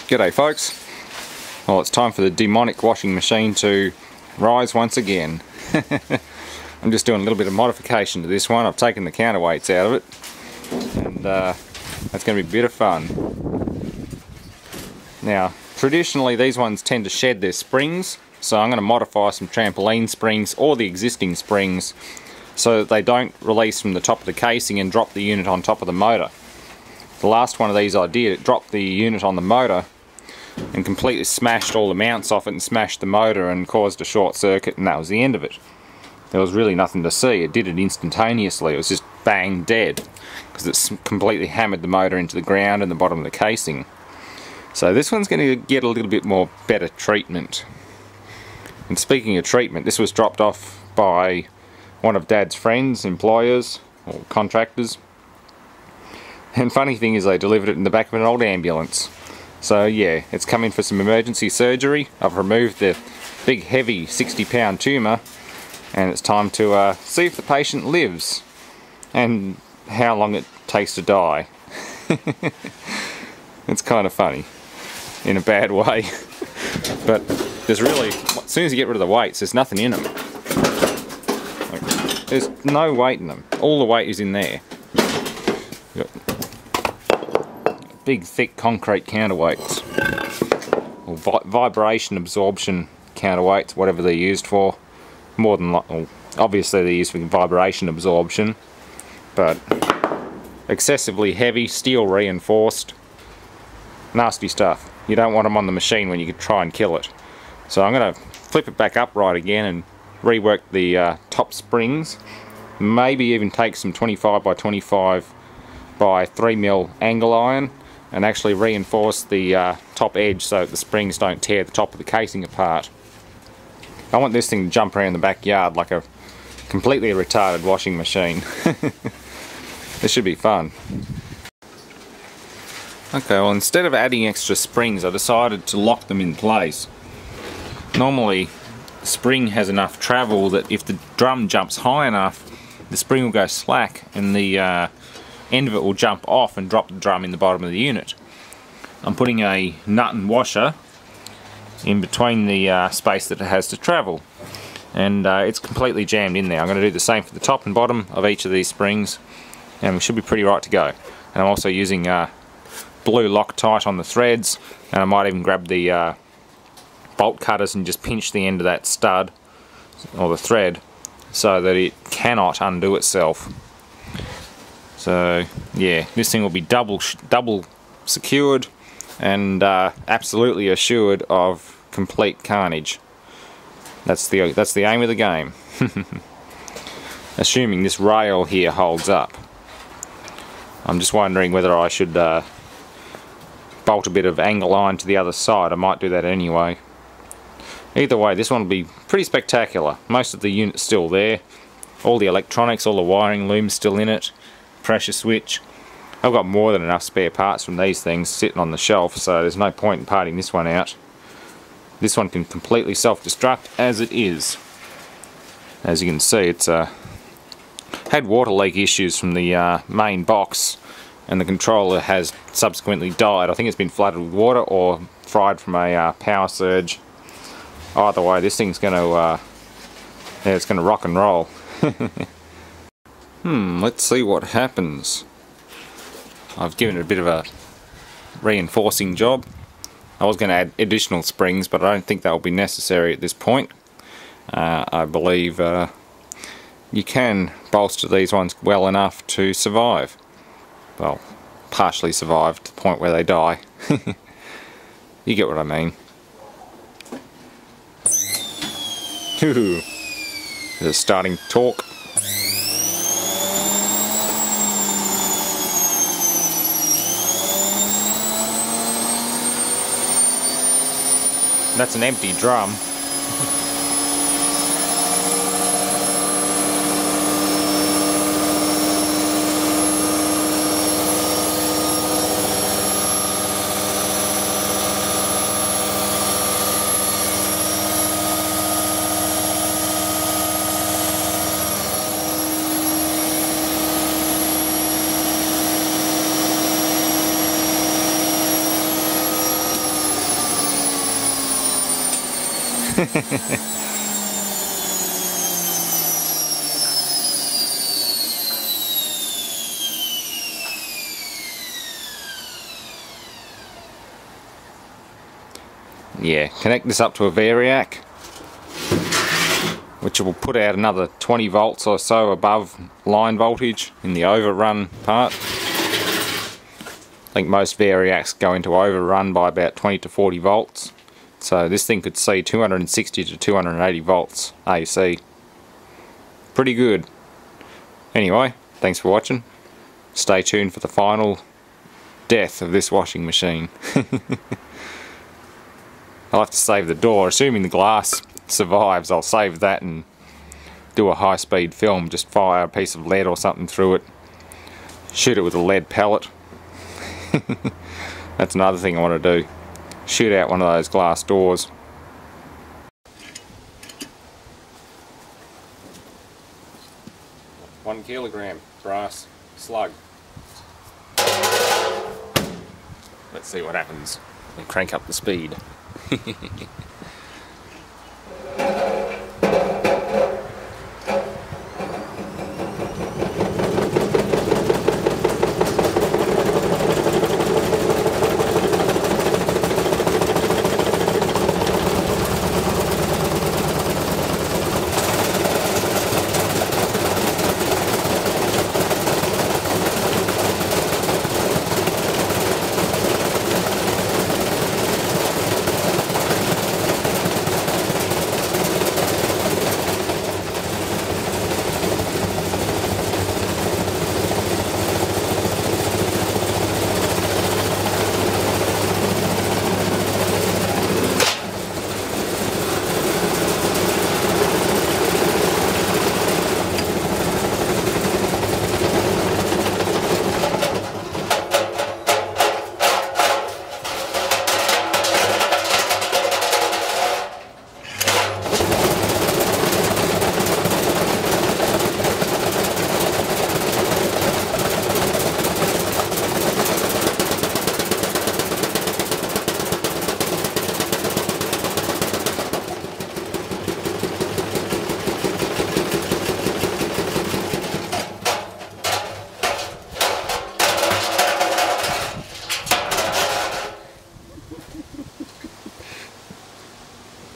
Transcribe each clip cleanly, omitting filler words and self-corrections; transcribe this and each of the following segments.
G'day folks. Well, it's time for the demonic washing machine to rise once again. I'm just doing a little bit of modification to this one. I've taken the counterweights out of it, and that's going to be a bit of fun. Now, traditionally these ones tend to shed their springs, so I'm going to modify some trampoline springs or the existing springs so that they don't release from the top of the casing and drop the unit on top of the motor. The last one of these I did, it dropped the unit on the motor and completely smashed all the mounts off it and smashed the motor and caused a short circuit, and that was the end of it. There was really nothing to see. It did it instantaneously. It was just bang dead because it's completely hammered the motor into the ground and the bottom of the casing. So this one's going to get a little bit more better treatment. And speaking of treatment, this was dropped off by one of Dad's friends, employers or contractors. And funny thing is, they delivered it in the back of an old ambulance. So yeah, it's come in for some emergency surgery. I've removed the big heavy 60-pound tumour, and it's time to see if the patient lives and how long it takes to die. It's kind of funny in a bad way. But there's really, as soon as you get rid of the weights, there's nothing in them. Like, there's no weight in them. All the weight is in there. Big thick concrete counterweights, or vibration absorption counterweights, whatever they're used for. More than well, obviously they're used for vibration absorption, but excessively heavy, steel reinforced, nasty stuff. You don't want them on the machine when you could try and kill it. So I'm going to flip it back upright again and rework the top springs, maybe even take some 25 by 25 by 3mm angle iron and actually reinforce the top edge so that the springs don't tear the top of the casing apart. I want this thing to jump around the backyard like a completely retarded washing machine. This should be fun. Okay, well, instead of adding extra springs, I decided to lock them in place. Normally, the spring has enough travel that if the drum jumps high enough, the spring will go slack and the end of it will jump off and drop the drum in the bottom of the unit. I'm putting a nut and washer in between the space that it has to travel, and it's completely jammed in there. I'm going to do the same for the top and bottom of each of these springs, and we should be pretty right to go. And I'm also using blue Loctite on the threads, and I might even grab the bolt cutters and just pinch the end of that stud or the thread so that it cannot undo itself. So yeah, this thing will be double secured and absolutely assured of complete carnage. That's the aim of the game. Assuming this rail here holds up. I'm just wondering whether I should bolt a bit of angle iron to the other side. I might do that anyway. Either way, this one will be pretty spectacular. Most of the unit's still there. All the electronics, all the wiring looms still in it. Pressure switch. I've got more than enough spare parts from these things sitting on the shelf, so there's no point in parting this one out. This one can completely self-destruct as it is. As you can see, it's had water leak issues from the main box, and the controller has subsequently died. I think it's been flooded with water or fried from a power surge. Either way, this thing's going to yeah, it's going to rock and roll. Let's see what happens. I've given it a bit of a reinforcing job. I was going to add additional springs, but I don't think that will be necessary at this point. I believe you can bolster these ones well enough to survive. Well, partially survive to the point where they die. You get what I mean. It's starting to talk. That's an empty drum. Yeah, connect this up to a variac, which will put out another 20 volts or so above line voltage in the overrun part. I think most variacs go into overrun by about 20 to 40 volts. So this thing could see 260 to 280 volts AC. Pretty good. Anyway, thanks for watching. Stay tuned for the final death of this washing machine. I'll have to save the door, assuming the glass survives. I'll save that and do a high-speed film. Just fire a piece of lead or something through it. Shoot it with a lead pellet. That's another thing I want to do. Shoot out one of those glass doors. One kilogram brass slug. Let's see what happens. And crank up the speed.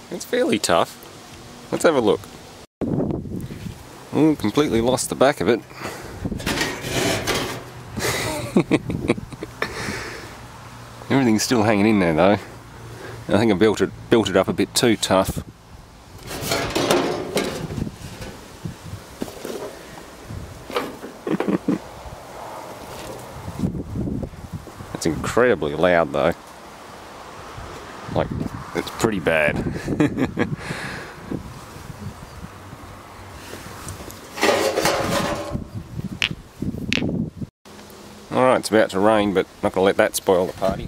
It's fairly tough. Let's have a look. Oh, completely lost the back of it. Everything's still hanging in there though. I think I built it up a bit too tough. It's incredibly loud though. Like, it's pretty bad. Alright, it's about to rain, but not going to let that spoil the party.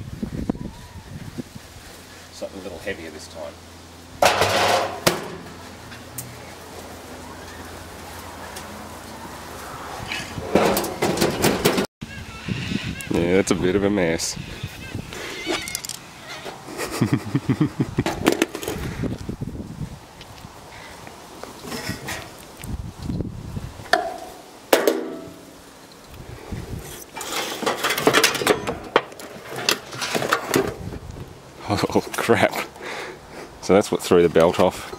Something a little heavier this time. Yeah, that's a bit of a mess. Oh crap. So that's what threw the belt off.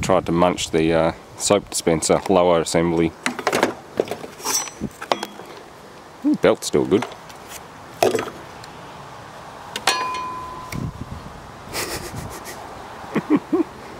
Tried to munch the soap dispenser lower assembly. Belt's still good.